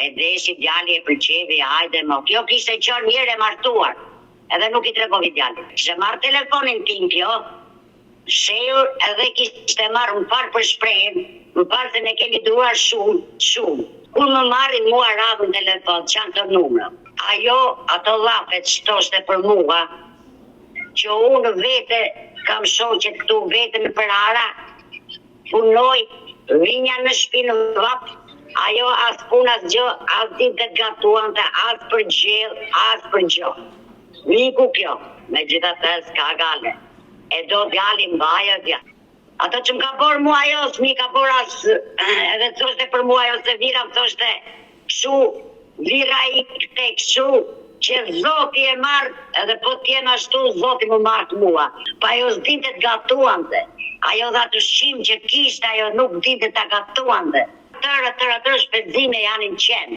E deshi djali e pëlqevi, hajde mo. Kjo kishte qenë njëherë e martuar. Edhe nuk I tregovi djali. Kishte marrë telefonin tim kjo, shehur edhe kishte marrë më parë për shprehjen, më parë se ne kemi duar shumë. Kur më marrin mua radhën telefon, çan të numra. Ajo, ato llafet shtoshte për mua, që unë vete kam shoqe këtu vete në Ferrara, punoj, vinja në shtëpi në vap, ajo as pun as gjë, as dinte të gatuante, as për gjell, as për gjë. Miku kjo, megjithatë s'ka gale. E do djali mbaja djali. Ato që më ka bërë mua ajo, s'mi ka bërë as, edhe thoshte për mua ajo se vira më thoshte, kështu, vira I këte kështu, që Zoti e marrë, edhe po t'jem ashtu, Zoti më marrë mua. Pa ajo s'dinte të gatuante. Ajo dha të ushqim që kishte, ajo nuk dinte të gatuante. Tërë shpenzime janë në qenë.